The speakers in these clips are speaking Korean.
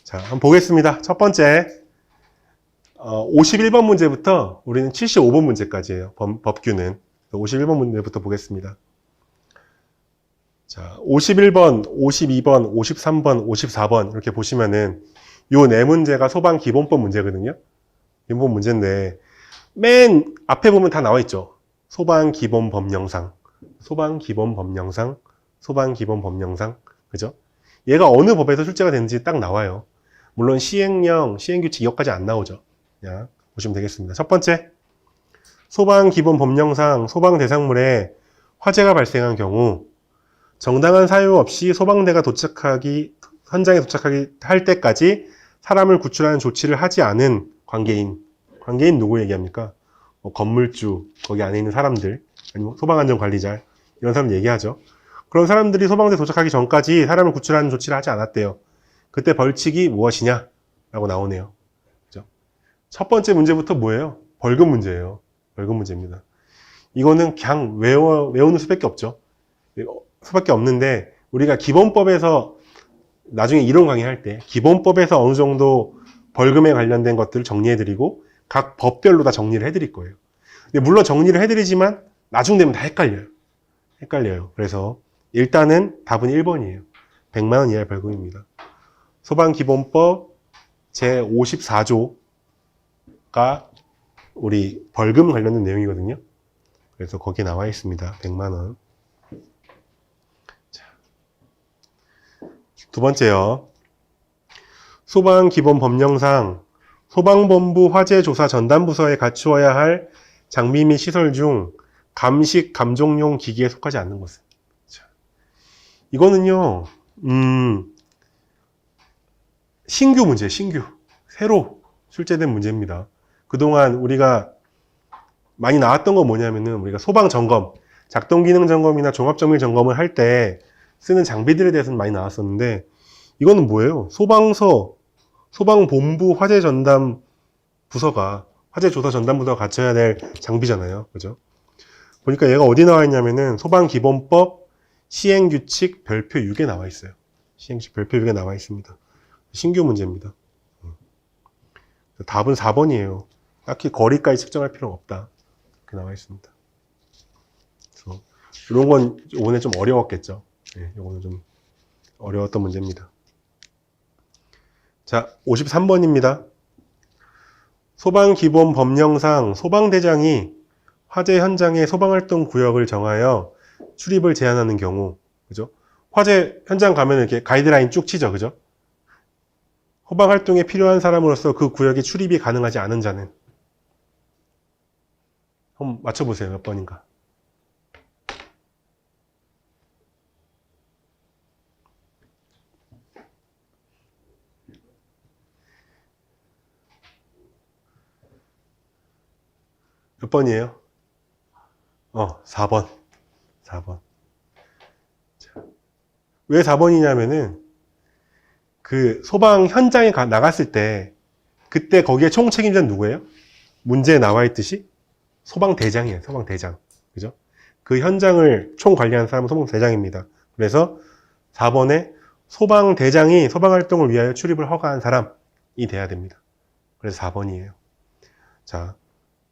자, 한번 보겠습니다. 첫 번째, 51번 문제부터 우리는 75번 문제까지예요. 법규는. 51번 문제부터 보겠습니다. 자, 51번, 52번, 53번, 54번 이렇게 보시면은 요 네 문제가 소방 기본법 문제거든요. 기본법 문제인데 맨 앞에 보면 다 나와 있죠. 소방 기본 법령상, 소방 기본 법령상, 소방 기본 법령상. 그죠? 얘가 어느 법에서 출제가 되는지 딱 나와요. 물론 시행령, 시행규칙 이것까지 안 나오죠. 그냥 보시면 되겠습니다. 첫 번째, 소방 기본 법령상 소방 대상물에 화재가 발생한 경우 정당한 사유 없이 소방대가 현장에 도착하기 할 때까지 사람을 구출하는 조치를 하지 않은 관계인 누구 얘기합니까? 뭐 건물주, 거기 안에 있는 사람들, 아니면 소방안전관리자, 이런 사람 얘기하죠. 그런 사람들이 소방대 도착하기 전까지 사람을 구출하는 조치를 하지 않았대요. 그때 벌칙이 무엇이냐? 라고 나오네요. 그죠? 첫 번째 문제부터 뭐예요? 벌금 문제예요. 벌금 문제입니다. 이거는 그냥 외우는 수밖에 없죠. 수밖에 없는데, 우리가 기본법에서 나중에 이론 강의할 때 기본법에서 어느 정도 벌금에 관련된 것들을 정리해드리고 각 법별로 다 정리를 해드릴 거예요. 근데 물론 정리를 해드리지만 나중 되면 다 헷갈려요. 그래서 일단은 답은 1번이에요. 100만 원 이하의 벌금입니다. 소방기본법 제54조가 우리 벌금 관련된 내용이거든요. 그래서 거기에 나와 있습니다. 100만 원. 자, 두 번째요. 소방기본법령상 소방본부 화재조사 전담부서에 갖추어야 할 장비 및 시설 중 감식, 감종용 기기에 속하지 않는 것은. 자, 이거는요, 신규 문제, 새로 출제된 문제입니다. 그동안 우리가 많이 나왔던 건 뭐냐면은 우리가 소방 점검, 작동 기능 점검이나 종합 정밀 점검을 할 때 쓰는 장비들에 대해서는 많이 나왔었는데 이거는 뭐예요? 소방본부 화재 조사 전담 부서가 갖춰야 될 장비잖아요. 그죠? 보니까 얘가 어디 나와 있냐면은 소방기본법 시행규칙 별표 6에 나와 있어요. 시행규칙 별표 6에 나와 있습니다. 신규 문제입니다. 답은 4번이에요. 딱히 거리까지 측정할 필요는 없다. 이렇게 나와 있습니다. 그래서 이런 건 오늘 좀 어려웠겠죠. 네, 이거는 좀 어려웠던 문제입니다. 자, 53번입니다. 소방기본법령상 소방대장이 화재 현장의 소방활동 구역을 정하여 출입을 제한하는 경우, 그죠? 화재 현장 가면 이렇게 가이드라인 쭉 치죠, 그죠? 소방활동에 필요한 사람으로서 그 구역에 출입이 가능하지 않은 자는. 한번 맞춰보세요, 몇 번인가. 몇 번이에요? 4번. 4번. 자, 왜 4번이냐면은, 그 소방 현장에 나갔을 때, 그때 거기에 총 책임자는 누구예요? 문제에 나와 있듯이 소방대장이에요. 소방대장. 그죠? 그 현장을 총 관리하는 사람은 소방대장입니다. 그래서 4번에 소방대장이 소방활동을 위하여 출입을 허가한 사람이 돼야 됩니다. 그래서 4번이에요. 자,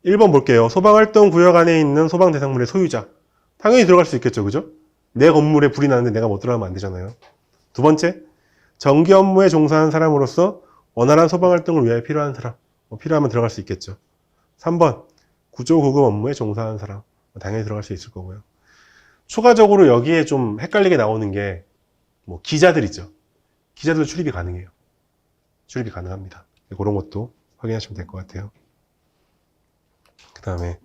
1번 볼게요. 소방활동 구역 안에 있는 소방대상물의 소유자. 당연히 들어갈 수 있겠죠. 그죠? 내 건물에 불이 나는데 내가 못 들어가면 안 되잖아요. 두 번째, 정기 업무에 종사하는 사람으로서 원활한 소방활동을 위하여 필요한 사람. 필요하면 들어갈 수 있겠죠. 3번, 구조구급 업무에 종사하는 사람. 당연히 들어갈 수 있을 거고요. 추가적으로 여기에 좀 헷갈리게 나오는 게 기자들 있죠. 기자들도 출입이 가능해요. 출입이 가능합니다. 그런 것도 확인하시면 될 것 같아요. 그 다음에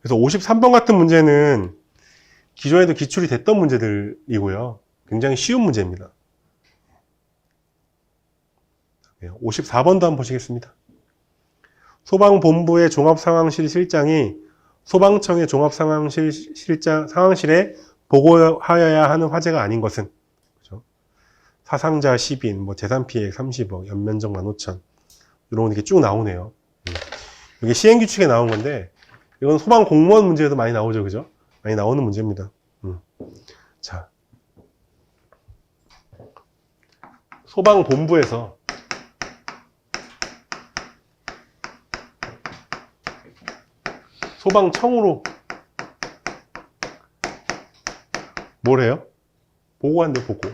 그래서 53번 같은 문제는 기존에도 기출이 됐던 문제들이고요. 굉장히 쉬운 문제입니다. 54번도 한번 보시겠습니다. 소방본부의 종합상황실 실장이 소방청의 상황실에 보고하여야 하는 화재가 아닌 것은, 그죠? 사상자 10인, 재산 피해액 30억, 연면적 15,000, 이런 거 이렇게 쭉 나오네요. 이게 시행규칙에 나온 건데, 이건 소방 공무원 문제에도 많이 나오죠, 그죠? 많이 나오는 문제입니다. 자, 소방본부에서 소방청으로 뭘 해요? 보고한대, 보고.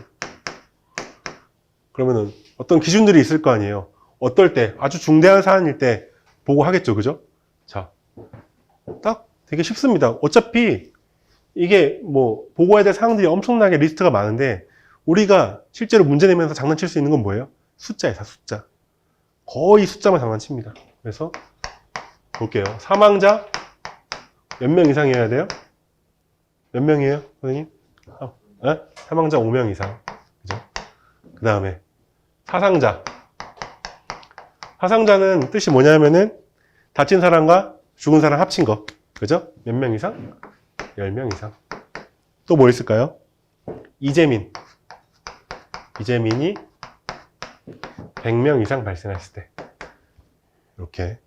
그러면은 어떤 기준들이 있을 거 아니에요. 어떨 때, 아주 중대한 사안일 때 보고하겠죠, 그죠? 자, 딱 되게 쉽습니다. 어차피 이게 뭐 보고해야 될 사항들이 엄청나게 리스트가 많은데 우리가 실제로 문제 내면서 장난칠 수 있는 건 뭐예요? 숫자예요, 숫자. 거의 숫자만 장난칩니다. 그래서 볼게요. 사망자 몇 명 이상이어야 돼요? 몇 명이에요, 선생님? 사망자 5명 이상. 그죠? 그 다음에 사상자. 사상자는 뜻이 뭐냐면은 다친 사람과 죽은 사람 합친 거. 그죠? 몇 명 이상? 10명 이상. 또 뭐 있을까요? 이재민. 이재민이 100명 이상 발생했을 때. 이렇게.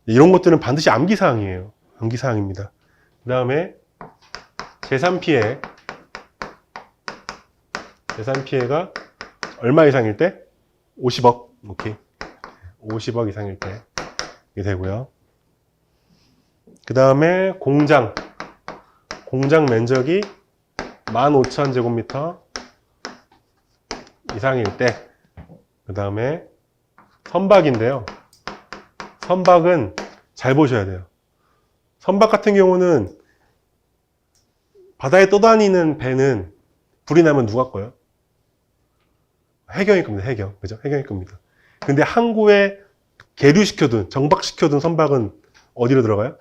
이런 것들은 반드시 암기사항이에요. 암기사항입니다. 그 다음에 재산피해. 재산피해가 얼마 이상일 때? 50억. 오케이. 50억 이상일 때. 이게 되고요. 그 다음에 공장. 공장 면적이 15,000제곱미터 이상일 때. 그 다음에 선박인데요. 선박은 잘 보셔야 돼요. 선박 같은 경우는 바다에 떠다니는 배는 불이 나면 누가 거예요? 해경이 겁니다. 해경. 그죠? 해경이 겁니다. 근데 항구에 계류시켜둔, 정박시켜둔 선박은 어디로 들어가요?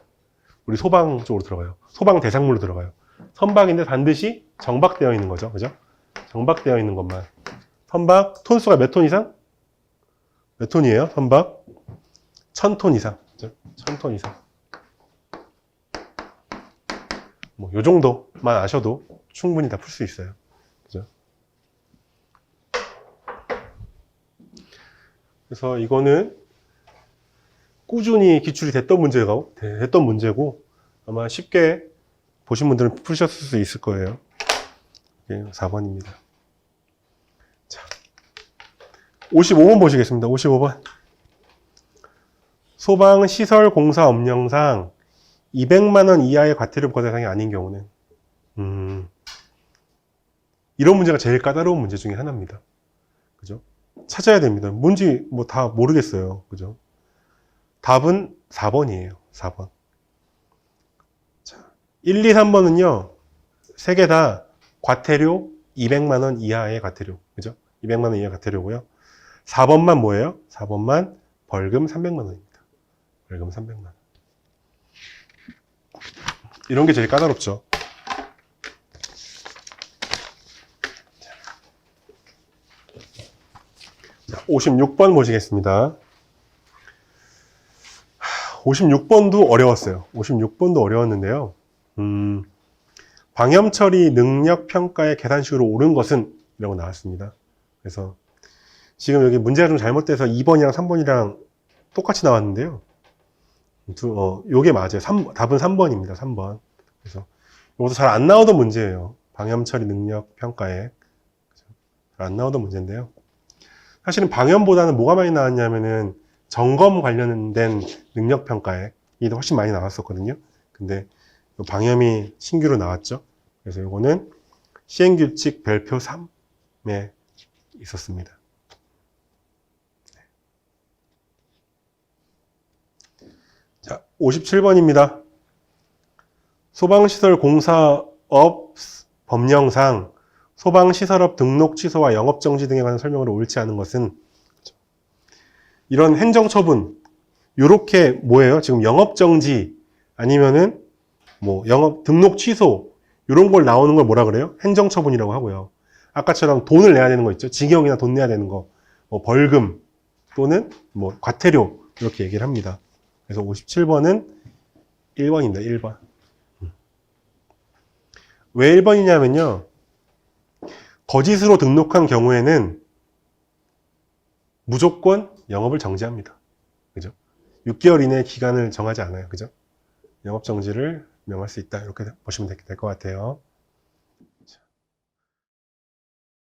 우리 소방 쪽으로 들어가요. 소방 대상물로 들어가요. 선박인데 반드시 정박되어 있는 거죠. 그죠? 정박되어 있는 것만. 선박 톤수가 몇 톤 이상? 몇 톤이에요? 선박 1000톤 이상. 그죠? 1000톤 이상. 뭐 요 정도만 아셔도 충분히 다 풀 수 있어요. 그죠? 그래서 이거는 꾸준히 기출이 됐던 문제고 아마 쉽게 보신 분들은 푸셨을 수 있을 거예요. 4번입니다. 자, 55번 보시겠습니다. 55번. 소방시설공사 업령상 200만 원 이하의 과태료 부과 대상이 아닌 경우는 이런 문제가 제일 까다로운 문제 중에 하나입니다. 그죠? 찾아야 됩니다. 뭔지 뭐 다 모르겠어요. 그죠? 답은 4번이에요. 4번. 자, 1, 2, 3번은요. 세 개 다 과태료 200만 원 이하의 과태료. 그죠? 200만 원 이하의 과태료고요. 4번만 뭐예요? 4번만 벌금 300만 원입니다. 벌금 300만 원. 이런 게 제일 까다롭죠. 자, 56번 보시겠습니다. 56번도 어려웠어요. 56번도 어려웠는데요. 방염처리 능력평가의 계산식으로 옳은 것은? 이라고 나왔습니다. 그래서 지금 여기 문제가 좀 잘못돼서 2번이랑 3번이랑 똑같이 나왔는데요. 요게 맞아요. 답은 3번입니다. 3번. 그래서 이것도 잘 안 나오던 문제예요. 방염처리 능력평가에. 잘 안 나오던 문제인데요. 사실은 방염보다는 뭐가 많이 나왔냐면은 점검 관련된 능력평가에 이게 훨씬 많이 나왔었거든요. 근데 방염이 신규로 나왔죠. 그래서 이거는 시행규칙 별표 3에 있었습니다. 자, 57번입니다. 소방시설 공사업 법령상 소방시설업 등록 취소와 영업정지 등에 관한 설명으로 옳지 않은 것은? 이런 행정처분, 요렇게 뭐예요? 지금 영업정지 아니면은 뭐 영업 등록 취소 이런 걸 나오는 걸 뭐라 그래요? 행정처분이라고 하고요. 아까처럼 돈을 내야 되는 거 있죠. 징역이나 돈 내야 되는 거, 뭐 벌금 또는 뭐 과태료 이렇게 얘기를 합니다. 그래서 57번은 1번입니다. 1번. 왜 1번이냐면요. 거짓으로 등록한 경우에는 무조건 영업을 정지합니다. 그죠? 6개월 이내 기간을 정하지 않아요. 그죠? 영업 정지를 명할 수 있다. 이렇게 보시면 될 것 같아요.